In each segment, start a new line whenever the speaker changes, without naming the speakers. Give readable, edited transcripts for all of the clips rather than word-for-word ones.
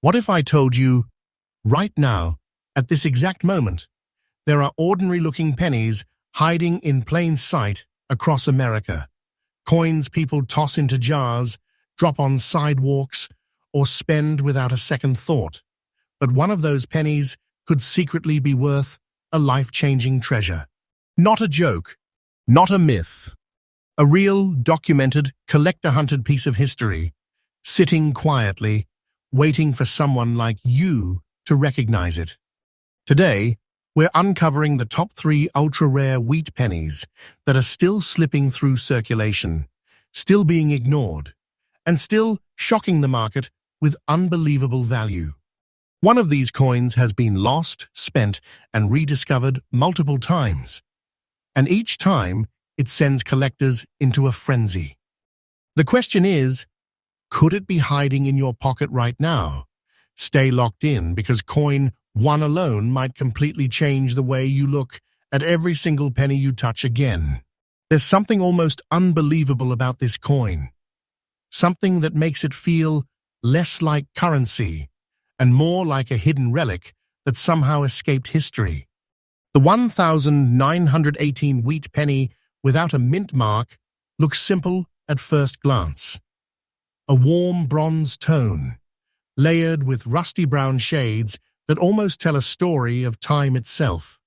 What if I told you, right now, at this exact moment, there are ordinary-looking pennies hiding in plain sight across America? Coins people toss into jars, drop on sidewalks, or spend without a second thought. But one of those pennies could secretly be worth a life-changing treasure. Not a joke, not a myth. A real, documented, collector-hunted piece of history, sitting quietly, waiting for someone like you to recognize it. Today, we're uncovering the top 3 ultra-rare wheat pennies that are still slipping through circulation, still being ignored, and still shocking the market with unbelievable value. One of these coins has been lost, spent, and rediscovered multiple times. And each time, it sends collectors into a frenzy. The question is, could it be hiding in your pocket right now? Stay locked in, because coin one alone might completely change the way you look at every single penny you touch again. There's something almost unbelievable about this coin. Something that makes it feel less like currency and more like a hidden relic that somehow escaped history. The 1918 wheat penny without a mint mark looks simple at first glance. A warm bronze tone, layered with rusty brown shades that almost tell a story of time itself.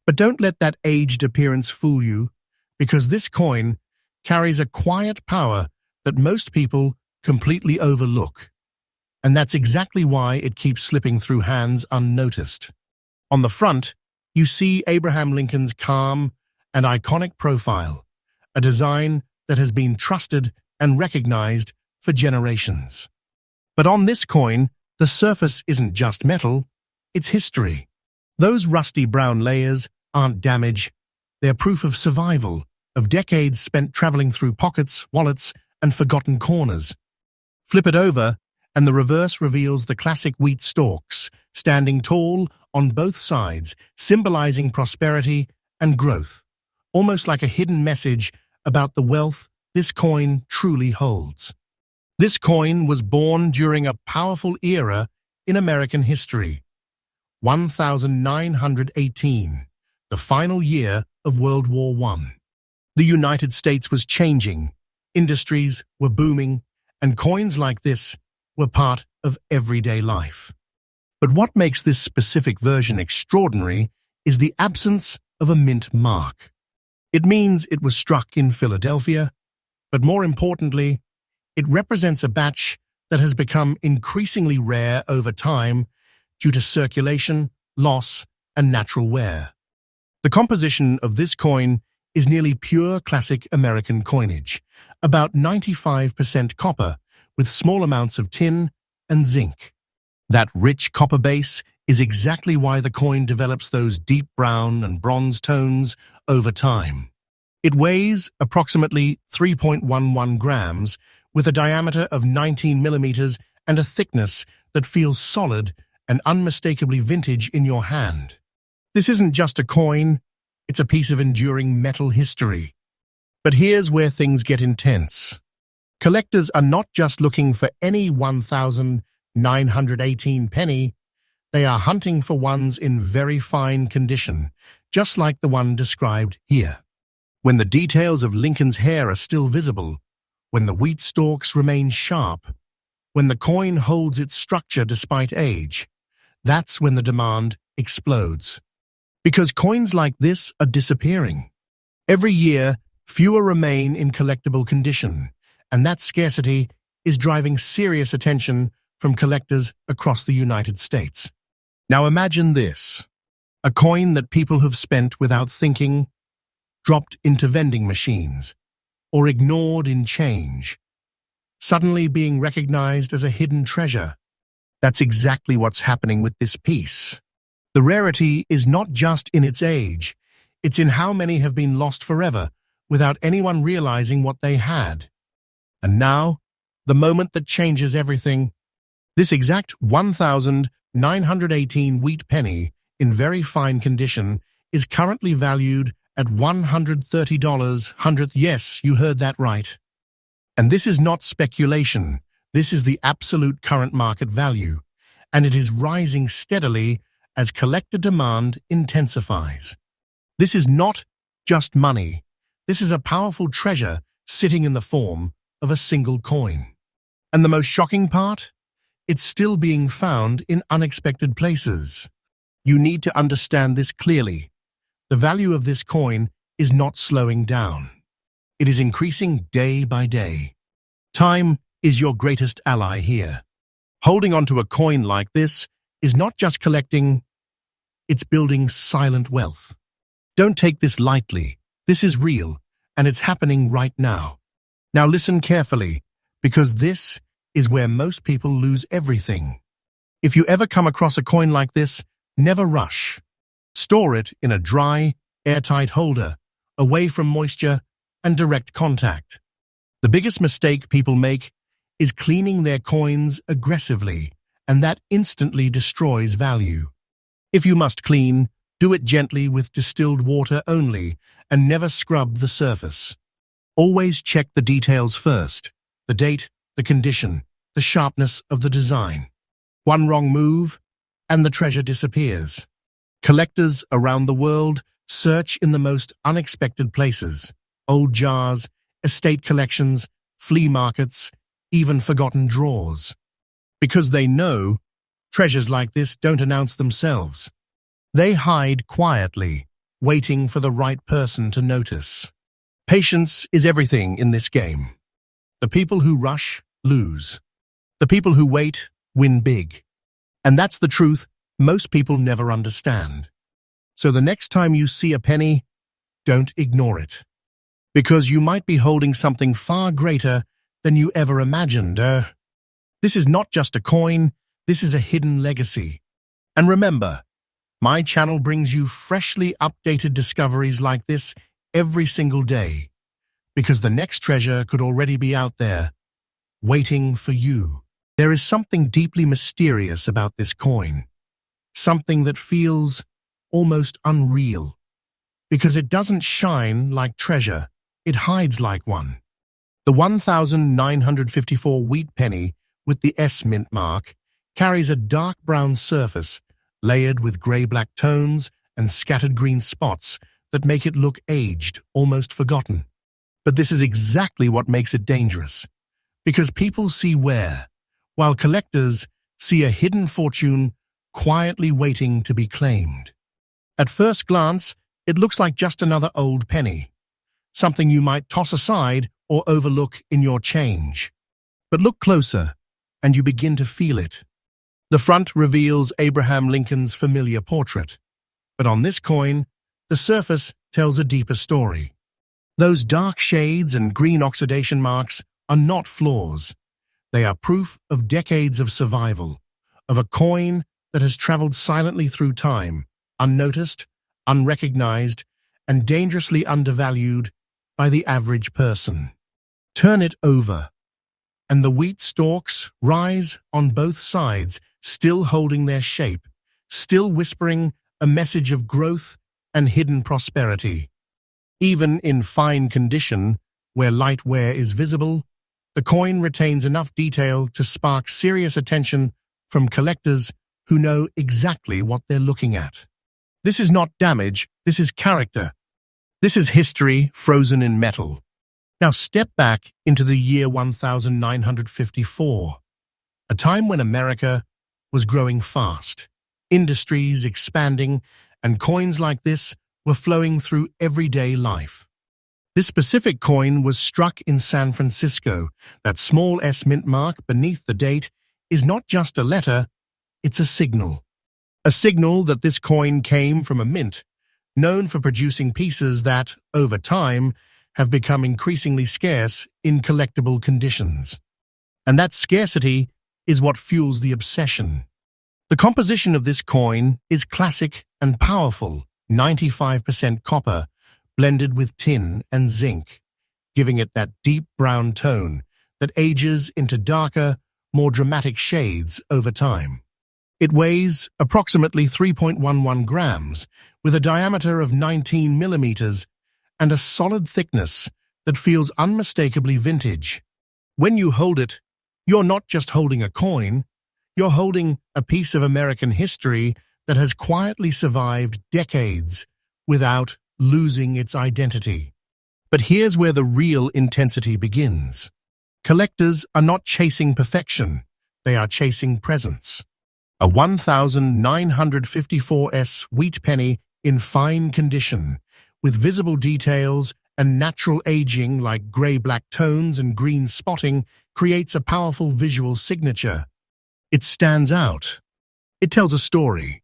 But don't let that aged appearance fool you, because this coin carries a quiet power that most people completely overlook. And that's exactly why it keeps slipping through hands unnoticed. On the front, you see Abraham Lincoln's calm and iconic profile, a design that has been trusted and recognized for generations. But on this coin, the surface isn't just metal, it's history. Those rusty brown layers aren't damage, they're proof of survival, of decades spent traveling through pockets, wallets, and forgotten corners. Flip it over, and the reverse reveals the classic wheat stalks, standing tall on both sides, symbolizing prosperity and growth, almost like a hidden message about the wealth this coin truly holds. This coin was born during a powerful era in American history. 1918, the final year of World War I. The United States was changing, industries were booming, and coins like this were part of everyday life. But what makes this specific version extraordinary is the absence of a mint mark. It means it was struck in Philadelphia, but more importantly, it represents a batch that has become increasingly rare over time due to circulation, loss, and natural wear. The composition of this coin is nearly pure classic American coinage, about 95% copper with small amounts of tin and zinc. That rich copper base is exactly why the coin develops those deep brown and bronze tones over time. It weighs approximately 3.11 grams with a diameter of 19 millimeters and a thickness that feels solid and unmistakably vintage in your hand. This isn't just a coin, it's a piece of enduring metal history. But here's where things get intense. Collectors are not just looking for any 1918 penny, they are hunting for ones in very fine condition, just like the one described here. When the details of Lincoln's hair are still visible, when the wheat stalks remain sharp, when the coin holds its structure despite age, that's when the demand explodes. Because coins like this are disappearing. Every year, fewer remain in collectible condition, and that scarcity is driving serious attention from collectors across the United States. Now imagine this, a coin that people have spent without thinking, dropped into vending machines, or ignored in change, suddenly being recognized as a hidden treasure. That's exactly what's happening with this piece. The rarity is not just in its age, it's in how many have been lost forever without anyone realizing what they had. And now, the moment that changes everything. This exact 1918 wheat penny in very fine condition is currently valued at $130. Yes, you heard that right. And this is not speculation. This is the absolute current market value. and it is rising steadily as collector demand intensifies. This is not just money. This is a powerful treasure sitting in the form of a single coin. And the most shocking part? It's still being found in unexpected places. You need to understand this clearly. The value of this coin is not slowing down. It is increasing day by day. Time is your greatest ally here. Holding onto a coin like this is not just collecting, it's building silent wealth. Don't take this lightly. This is real, and it's happening right now. Now listen carefully, because this is where most people lose everything. If you ever come across a coin like this, never rush. Store it in a dry, airtight holder, away from moisture and direct contact. The biggest mistake people make is cleaning their coins aggressively, and that instantly destroys value. If you must clean, do it gently with distilled water only, and never scrub the surface. Always check the details first: the date, the condition, the sharpness of the design. One wrong move, and the treasure disappears. Collectors around the world search in the most unexpected places: old jars, estate collections, flea markets, even forgotten drawers. Because they know treasures like this don't announce themselves. They hide quietly, waiting for the right person to notice. Patience is everything in this game. The people who rush lose. The people who wait win big. And that's the truth most people never understand. So the next time you see a penny, don't ignore it. Because you might be holding something far greater than you ever imagined. This is not just a coin, this is a hidden legacy. And remember, my channel brings you freshly updated discoveries like this every single day. Because the next treasure could already be out there, waiting for you. There is something deeply mysterious about this coin. Something that feels almost unreal. Because it doesn't shine like treasure, it hides like one. The 1954 wheat penny with the S mint mark carries a dark brown surface layered with grey-black tones and scattered green spots that make it look aged, almost forgotten. But this is exactly what makes it dangerous. Because people see wear, while collectors see a hidden fortune quietly waiting to be claimed. At first glance, it looks like just another old penny, something you might toss aside or overlook in your change. But look closer, and you begin to feel it. The front reveals Abraham Lincoln's familiar portrait, but on this coin, the surface tells a deeper story. Those dark shades and green oxidation marks are not flaws. They are proof of decades of survival, of a coin that has traveled silently through time, unnoticed, unrecognized, and dangerously undervalued by the average person. Turn it over, and the wheat stalks rise on both sides, still holding their shape, still whispering a message of growth and hidden prosperity. Even in fine condition, where light wear is visible, the coin retains enough detail to spark serious attention from collectors who know exactly what they're looking at. This is not damage, this is character. This is history frozen in metal. Now step back into the year 1954, a time when America was growing fast, industries expanding, and coins like this were flowing through everyday life. This specific coin was struck in San Francisco. That small S mint mark beneath the date is not just a letter, it's a signal. A signal that this coin came from a mint, known for producing pieces that, over time, have become increasingly scarce in collectible conditions. And that scarcity is what fuels the obsession. The composition of this coin is classic and powerful, 95% copper, blended with tin and zinc, giving it that deep brown tone that ages into darker, more dramatic shades over time. It weighs approximately 3.11 grams, with a diameter of 19 millimeters and a solid thickness that feels unmistakably vintage. When you hold it, you're not just holding a coin, You're holding a piece of American history that has quietly survived decades without losing its identity. But here's where the real intensity begins. Collectors are not chasing perfection, they are chasing presence. A 1954s wheat penny in fine condition, with visible details and natural aging like grey-black tones and green spotting, creates a powerful visual signature. It stands out. It tells a story.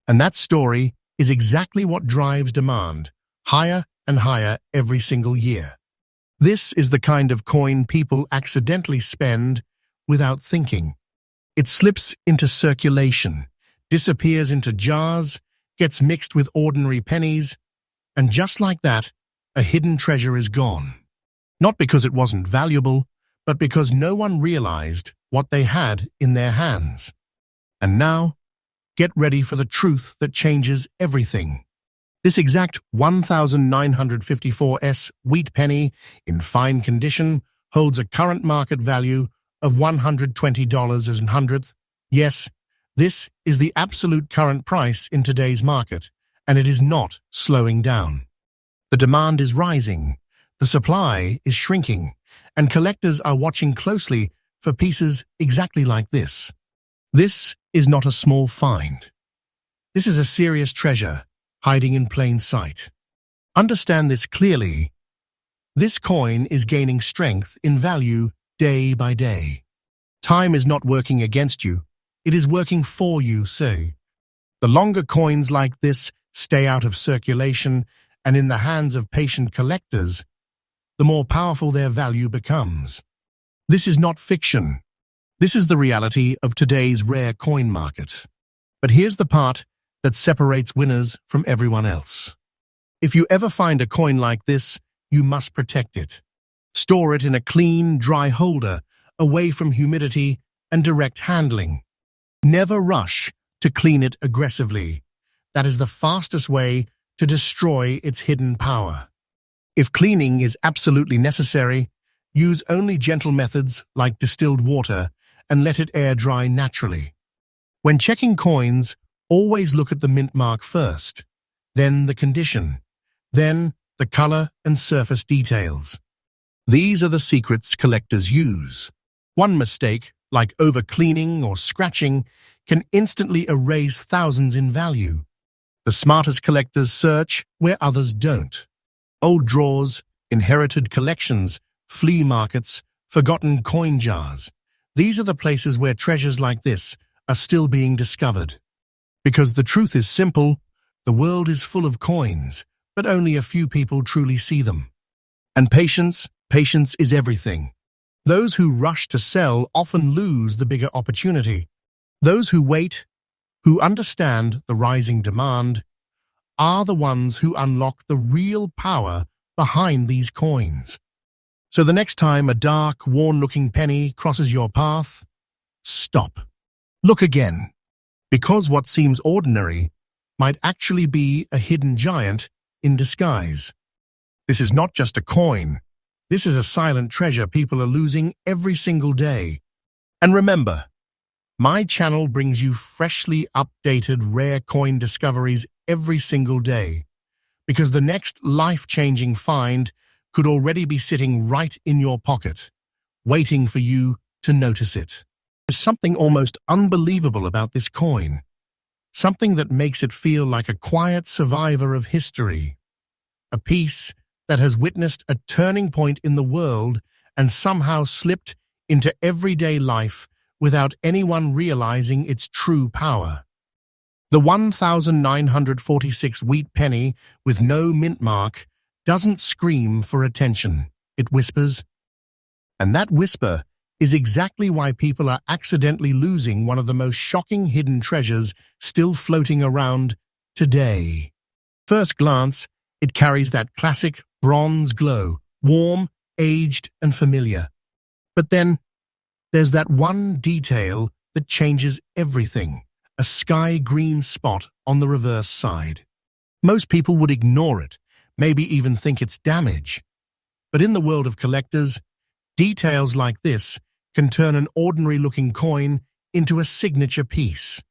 And that story is exactly what drives demand, higher and higher every single year. This is the kind of coin people accidentally spend without thinking. It slips into circulation, disappears into jars, gets mixed with ordinary pennies, and just like that, a hidden treasure is gone. Not because it wasn't valuable, but because no one realized what they had in their hands. And now, get ready for the truth that changes everything. This exact 1954s wheat penny in fine condition holds a current market value of $120 as an hundredth. Yes, this is the absolute current price in today's market, and it is not slowing down. The demand is rising, the supply is shrinking, and collectors are watching closely for pieces exactly like this. This is not a small find. This is a serious treasure hiding in plain sight. Understand this clearly. This coin is gaining strength in value day by day. Time is not working against you, it is working for you, say. The longer coins like this stay out of circulation and in the hands of patient collectors, the more powerful their value becomes. This is not fiction. This is the reality of today's rare coin market. But here's the part that separates winners from everyone else. If you ever find a coin like this, you must protect it. Store it in a clean, dry holder, away from humidity and direct handling. Never rush to clean it aggressively. That is the fastest way to destroy its hidden power. If cleaning is absolutely necessary, use only gentle methods like distilled water and let it air dry naturally. When checking coins, always look at the mint mark first, then the condition, then the color and surface details. These are the secrets collectors use. One mistake, like over-cleaning or scratching, can instantly erase thousands in value. The smartest collectors search where others don't. Old drawers, inherited collections, flea markets, forgotten coin jars. These are the places where treasures like this are still being discovered. Because the truth is simple, the world is full of coins, but only a few people truly see them. And patience is everything. Those who rush to sell often lose the bigger opportunity. Those who wait, who understand the rising demand, are the ones who unlock the real power behind these coins. So the next time a dark, worn-looking penny crosses your path, stop. Look again. Because what seems ordinary might actually be a hidden giant in disguise. This is not just a coin. This is a silent treasure people are losing every single day. And remember, my channel brings you freshly updated rare coin discoveries every single day, because the next life-changing find could already be sitting right in your pocket, waiting for you to notice it. There's something almost unbelievable about this coin, something that makes it feel like a quiet survivor of history, a piece that has witnessed a turning point in the world and somehow slipped into everyday life without anyone realizing its true power. The 1946 wheat penny with no mint mark doesn't scream for attention, it whispers. And that whisper is exactly why people are accidentally losing one of the most shocking hidden treasures still floating around today. First glance, it carries that classic bronze glow, warm, aged, and familiar. But then, there's that one detail that changes everything, a sky-green spot on the reverse side. Most people would ignore it, maybe even think it's damage. But in the world of collectors, details like this can turn an ordinary-looking coin into a signature piece.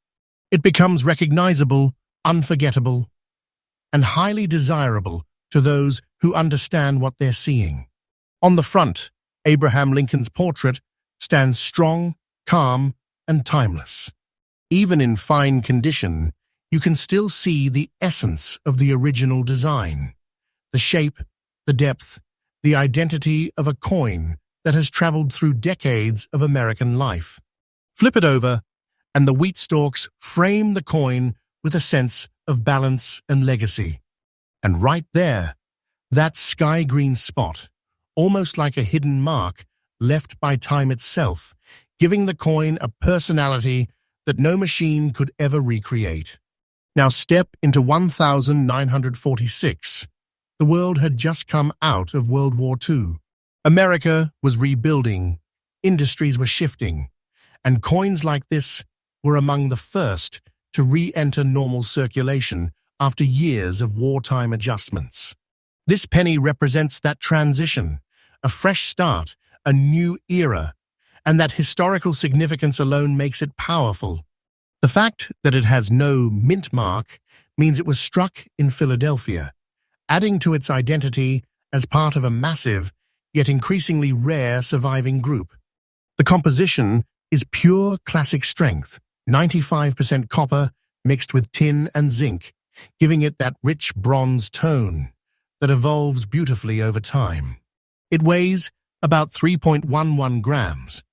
It becomes recognizable, unforgettable, and highly desirable to those who understand what they're seeing. On the front, Abraham Lincoln's portrait stands strong, calm, and timeless. Even in fine condition, you can still see the essence of the original design. The shape, the depth, the identity of a coin that has traveled through decades of American life. Flip it over, and the wheat stalks frame the coin with a sense of balance and legacy. And right there, that sky-green spot, almost like a hidden mark left by time itself, giving the coin a personality that no machine could ever recreate. Now step into 1946. The world had just come out of World War II. America was rebuilding, industries were shifting, and coins like this were among the first to re-enter normal circulation after years of wartime adjustments. This penny represents that transition, a fresh start, a new era, and that historical significance alone makes it powerful. The fact that it has no mint mark means it was struck in Philadelphia, adding to its identity as part of a massive, yet increasingly rare surviving group. The composition is pure classic strength, 95% copper mixed with tin and zinc, giving it that rich bronze tone that evolves beautifully over time. It weighs about 3.11 grams,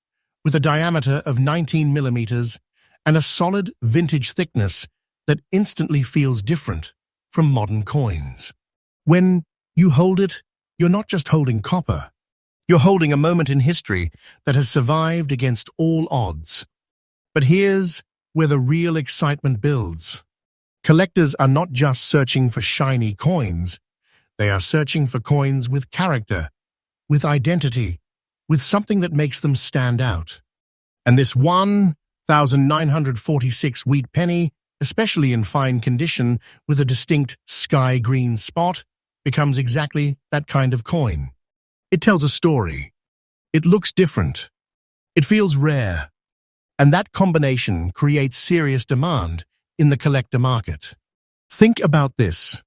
with a diameter of 19 millimeters and a solid vintage thickness that instantly feels different from modern coins. When you hold it, you're not just holding copper. You're holding a moment in history that has survived against all odds. But here's where the real excitement builds. Collectors are not just searching for shiny coins. They are searching for coins with character, with identity, with something that makes them stand out. And this 1946 wheat penny, especially in fine condition with a distinct sky green spot, becomes exactly that kind of coin. It tells a story. It looks different. It feels rare. And that combination creates serious demand in the collector market. Think about this.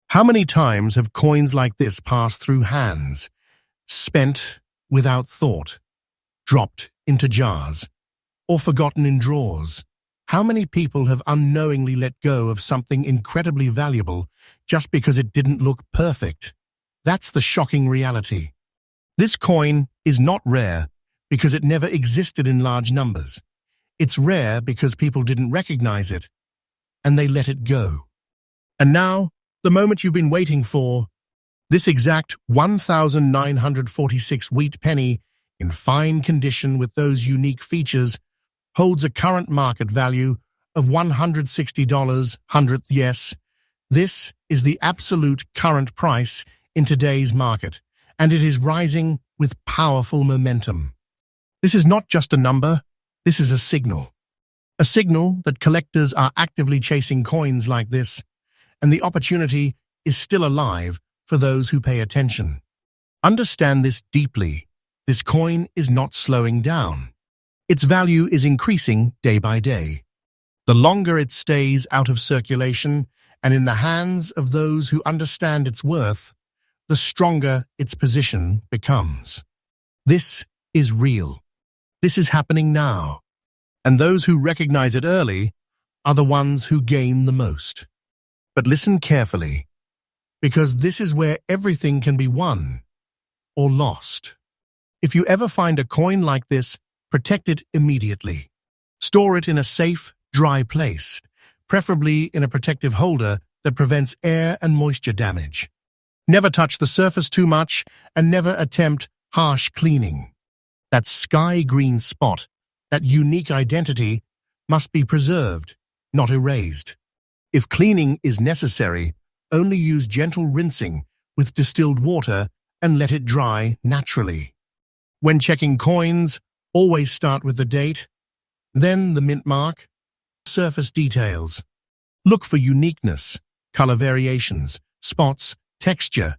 How many times have coins like this passed through hands, spent without thought, dropped into jars, or forgotten in drawers? How many people have unknowingly let go of something incredibly valuable just because it didn't look perfect? That's the shocking reality. This coin is not rare because it never existed in large numbers. It's rare because people didn't recognize it, and they let it go. And now, the moment you've been waiting for, this exact 1946 wheat penny, in fine condition with those unique features, holds a current market value of $160. Yes, this is the absolute current price in today's market, and it is rising with powerful momentum. This is not just a number, this is a signal that collectors are actively chasing coins like this, and the opportunity is still alive for those who pay attention. Understand this deeply. This coin is not slowing down. Its value is increasing day by day. The longer it stays out of circulation and in the hands of those who understand its worth, the stronger its position becomes. This is real. This is happening now. And those who recognize it early are the ones who gain the most. But listen carefully, because this is where everything can be won or lost. If you ever find a coin like this, protect it immediately. Store it in a safe, dry place, preferably in a protective holder that prevents air and moisture damage. Never touch the surface too much, and never attempt harsh cleaning. That sky green spot, that unique identity, must be preserved, not erased. If cleaning is necessary, only use gentle rinsing with distilled water and let it dry naturally. When checking coins, always start with the date, then the mint mark, surface details. Look for uniqueness, color variations, spots, texture.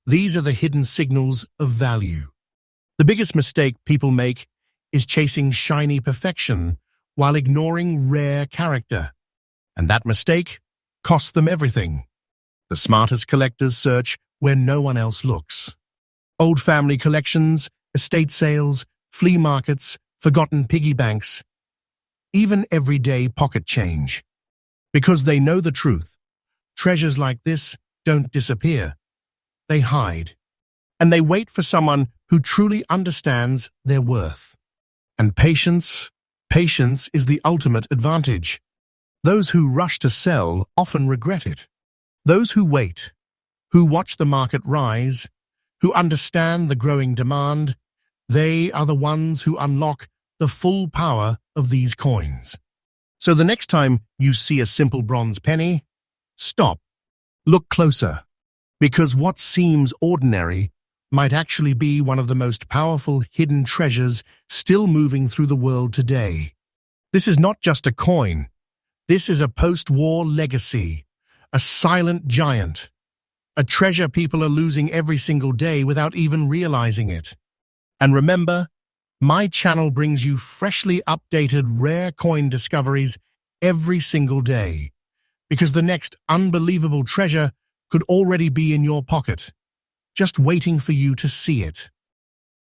These are the hidden signals of value. The biggest mistake people make is chasing shiny perfection while ignoring rare character. And that mistake costs them everything. The smartest collectors search where no one else looks. Old family collections, estate sales, flea markets, forgotten piggy banks, even everyday pocket change. Because they know the truth. Treasures like this don't disappear. They hide. And they wait for someone who truly understands their worth. And patience is the ultimate advantage. Those who rush to sell often regret it. Those who wait, who watch the market rise, who understand the growing demand, they are the ones who unlock the full power of these coins. So the next time you see a simple bronze penny, stop, look closer, because what seems ordinary might actually be one of the most powerful hidden treasures still moving through the world today. This is not just a coin. This is a post-war legacy, a silent giant, a treasure people are losing every single day without even realizing it. And remember, my channel brings you freshly updated rare coin discoveries every single day, because the next unbelievable treasure could already be in your pocket, just waiting for you to see it.